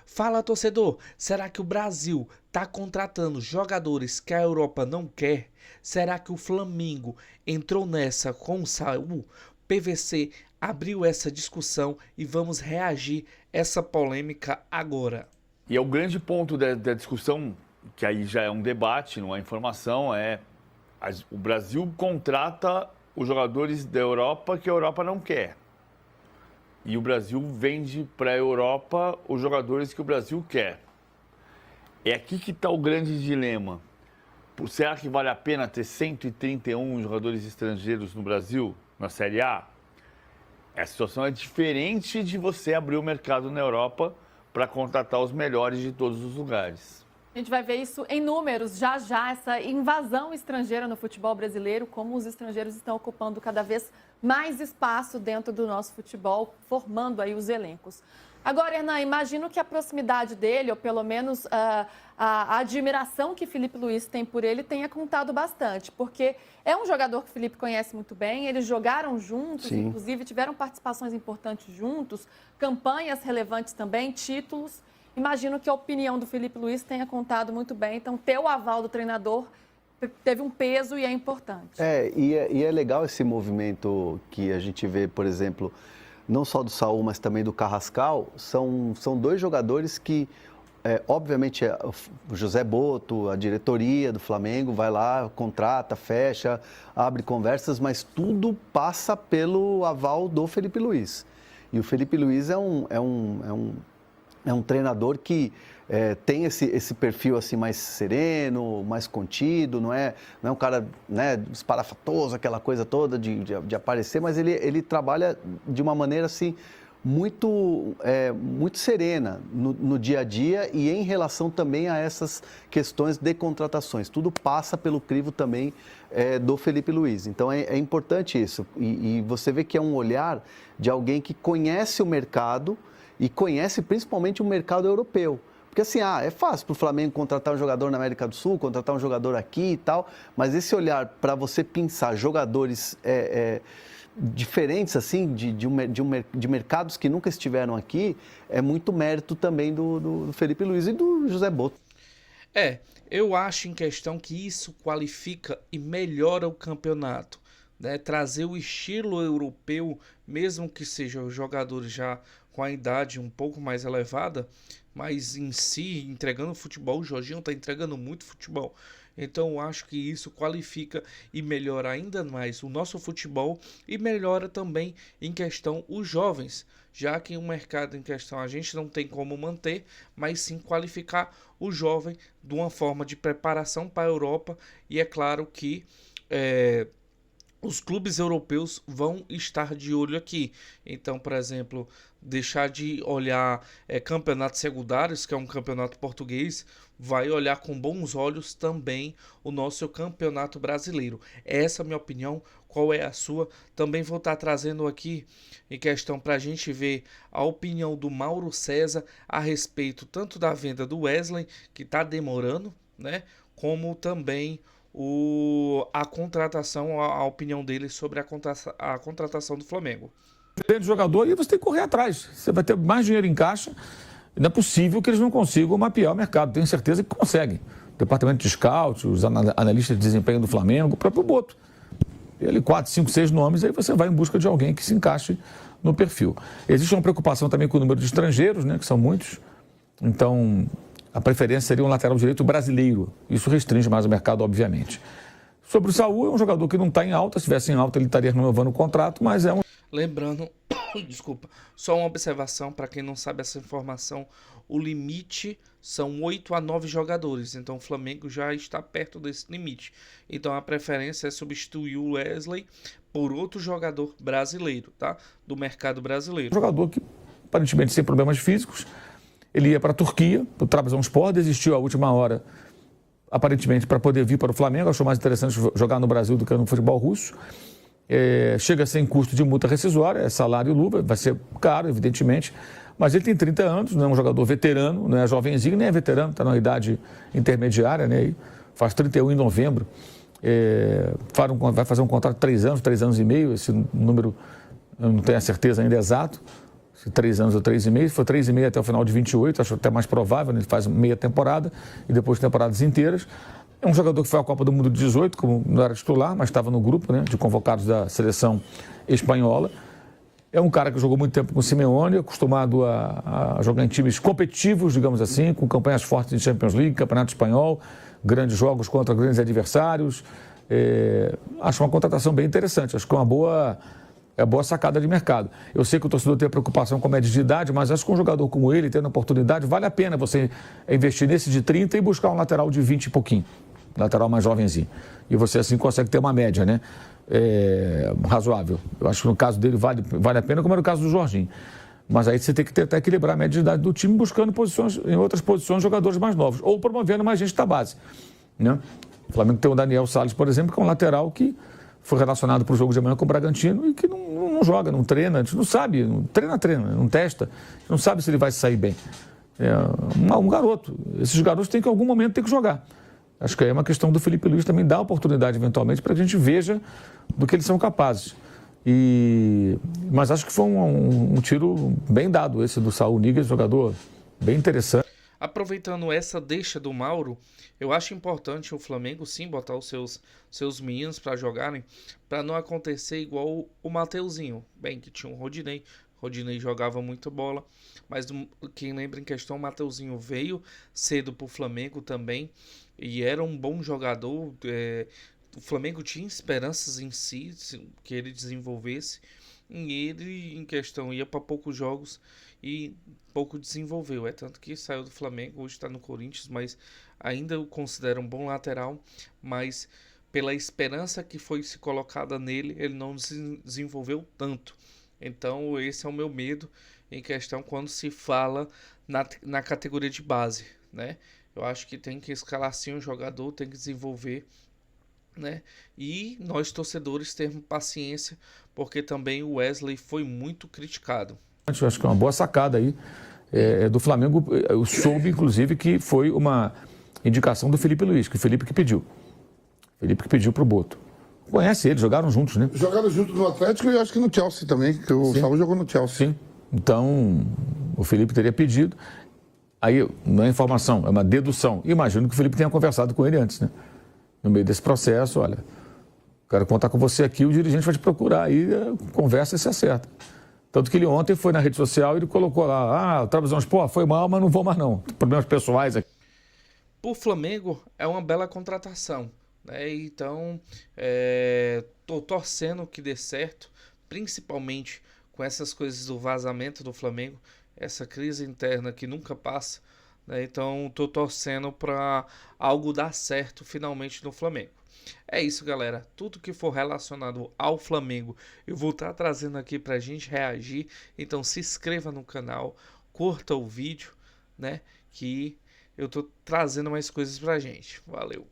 Fala, torcedor, será que o Brasil está contratando jogadores que a Europa não quer? Será que o Flamengo entrou nessa com o Saul? PVC abriu essa discussão e vamos reagir a essa polêmica agora. E é o grande ponto da discussão, que aí já é um debate, não é informação, o Brasil contrata os jogadores da Europa que a Europa não quer. E o Brasil vende para a Europa os jogadores que o Brasil quer. É aqui que está o grande dilema. Será que vale a pena ter 131 jogadores estrangeiros no Brasil, na Série A? A situação é diferente de você abrir o mercado na Europa para contratar os melhores de todos os lugares. A gente vai ver isso em números, já, essa invasão estrangeira no futebol brasileiro, como os estrangeiros estão ocupando cada vez mais espaço dentro do nosso futebol, formando aí os elencos. Agora, Hernan, imagino que a proximidade dele, ou pelo menos a admiração que Filipe Luís tem por ele, tenha contado bastante, porque é um jogador que o Filipe conhece muito bem, eles jogaram juntos, Sim. Inclusive tiveram participações importantes juntos, campanhas relevantes também, títulos. Imagino que a opinião do Filipe Luís tenha contado muito bem, então ter o aval do treinador teve um peso e é importante. E é legal esse movimento que a gente vê, por exemplo, não só do Saul, mas também do Carrascal. São dois jogadores que, obviamente, o José Boto, a diretoria do Flamengo vai lá, contrata, fecha, abre conversas, mas tudo passa pelo aval do Filipe Luís. E o Filipe Luís é um treinador que tem esse perfil assim mais sereno, mais contido, não é um cara, né, esparafatoso, aquela coisa toda de aparecer, mas ele trabalha de uma maneira assim muito serena no dia a dia e em relação também a essas questões de contratações. Tudo passa pelo crivo também do Filipe Luís. Então é importante isso. E você vê que é um olhar de alguém que conhece o mercado e conhece principalmente o mercado europeu. Porque assim, é fácil para o Flamengo contratar um jogador na América do Sul, contratar um jogador aqui e tal, mas esse olhar para você pensar jogadores diferentes assim, de mercados que nunca estiveram aqui, é muito mérito também do Filipe Luís e do José Boto. Eu acho em questão que isso qualifica e melhora o campeonato. Né, trazer o estilo europeu, mesmo que sejam jogadores já com a idade um pouco mais elevada, mas em si, entregando futebol, o Jorginho está entregando muito futebol. Então eu acho que isso qualifica e melhora ainda mais o nosso futebol e melhora também em questão os jovens, já que o mercado em questão a gente não tem como manter, mas sim qualificar o jovem de uma forma de preparação para a Europa. E é claro que os clubes europeus vão estar de olho aqui. Então, por exemplo, deixar de olhar campeonatos secundários, que é um campeonato português, vai olhar com bons olhos também o nosso campeonato brasileiro. Essa é a minha opinião. Qual é a sua? Também vou estar trazendo aqui em questão para a gente ver a opinião do Mauro César a respeito tanto da venda do Wesley, que está demorando, né, como também a contratação, a opinião dele sobre a contratação do Flamengo. De jogador e você tem que correr atrás. Você vai ter mais dinheiro em caixa. Não é possível que eles não consigam mapear o mercado. Tenho certeza que conseguem. O departamento de scout, os analistas de desempenho do Flamengo, o próprio Boto. Ele 4, 5, 6 nomes, aí você vai em busca de alguém que se encaixe no perfil. Existe uma preocupação também com o número de estrangeiros, né, que são muitos. Então, a preferência seria um lateral direito brasileiro. Isso restringe mais o mercado, obviamente. Sobre o Saul, é um jogador que não está em alta. Se estivesse em alta, ele estaria renovando o contrato, mas é um... Lembrando, desculpa, só uma observação para quem não sabe essa informação. O limite são 8 a 9 jogadores. Então o Flamengo já está perto desse limite. Então a preferência é substituir o Wesley por outro jogador brasileiro, tá? Do mercado brasileiro. Um jogador que, aparentemente, sem problemas físicos. Ele ia para a Turquia, para o Trabzonspor, desistiu à última hora, aparentemente, para poder vir para o Flamengo. Achou mais interessante jogar no Brasil do que no futebol russo. Chega sem custo de multa rescisória, é salário e luva, vai ser caro, evidentemente. Mas ele tem 30 anos, não é um jogador veterano, não é jovenzinho, nem é veterano, está na idade intermediária, né? Faz 31 em novembro. Vai fazer um contrato de 3 anos e meio, esse número eu não tenho a certeza ainda exato. 3 anos ou 3,5, foi 3,5 até o final de 28, acho até mais provável, né? Ele faz meia temporada e depois temporadas inteiras. É um jogador que foi à Copa do Mundo de 18, como não era titular, mas estava no grupo, né, de convocados da seleção espanhola. É um cara que jogou muito tempo com o Simeone, acostumado a jogar em times competitivos, digamos assim, com campanhas fortes em Champions League, Campeonato Espanhol, grandes jogos contra grandes adversários. Acho uma contratação bem interessante, acho que é uma boa sacada de mercado. Eu sei que o torcedor tem preocupação com a média de idade, mas acho que um jogador como ele, tendo oportunidade, vale a pena você investir nesse de 30 e buscar um lateral de 20 e pouquinho, lateral mais jovenzinho. E você assim consegue ter uma média, né? Razoável. Eu acho que no caso dele vale a pena, como era o caso do Jorginho. Mas aí você tem que tentar equilibrar a média de idade do time, buscando em outras posições jogadores mais novos, ou promovendo mais gente da base, né? O Flamengo tem o Daniel Salles, por exemplo, que é um lateral que foi relacionado para o jogo de amanhã com o Bragantino e que não joga, não treina, a gente não sabe, treina, não testa, não sabe se ele vai sair bem. Um garoto. Esses garotos têm que, em algum momento, ter que jogar. Acho que é uma questão do Felipe Luiz também dar oportunidade, eventualmente, para que a gente veja do que eles são capazes. Mas acho que foi um tiro bem dado, esse do Saul Níguez, jogador bem interessante. Aproveitando essa deixa do Mauro, eu acho importante o Flamengo sim botar os seus meninos para jogarem, para não acontecer igual o Mateuzinho. Bem, que tinha o Rodinei jogava muito bola, mas quem lembra em questão, o Mateuzinho veio cedo para o Flamengo também e era um bom jogador. O Flamengo tinha esperanças em si, que ele desenvolvesse, e ele em questão ia para poucos jogos e pouco desenvolveu. Tanto que saiu do Flamengo, hoje está no Corinthians, mas ainda o considero um bom lateral, mas pela esperança que foi se colocada nele, ele não desenvolveu tanto. Então esse é o meu medo em questão quando se fala na categoria de base, né? Eu acho que tem que escalar sim o jogador, tem que desenvolver, né? E nós torcedores termos paciência, porque também o Wesley foi muito criticado. Eu acho que é uma boa sacada aí do Flamengo. Eu soube, inclusive, que foi uma indicação do Felipe Luiz, que o Felipe que pediu. Felipe que pediu para o Boto. Conhece ele, jogaram juntos, né? Jogaram juntos no Atlético e acho que no Chelsea também, que o Saúl jogou no Chelsea. Sim. Então, o Felipe teria pedido. Aí, não é informação, é uma dedução. Imagino que o Felipe tenha conversado com ele antes, né? No meio desse processo, olha, quero contar com você aqui, o dirigente vai te procurar, aí conversa e se acerta. Tanto que ele ontem foi na rede social e ele colocou lá, o Trabzonspor foi mal, mas não vou mais não, problemas pessoais aqui. Por Flamengo, é uma bela contratação, né? Então, tô torcendo que dê certo, principalmente com essas coisas do vazamento do Flamengo, essa crise interna que nunca passa, né? Então, tô torcendo para algo dar certo finalmente no Flamengo. É isso, galera. Tudo que for relacionado ao Flamengo, eu vou estar trazendo aqui pra gente reagir. Então, se inscreva no canal, curta o vídeo, né? Que eu tô trazendo mais coisas pra gente. Valeu!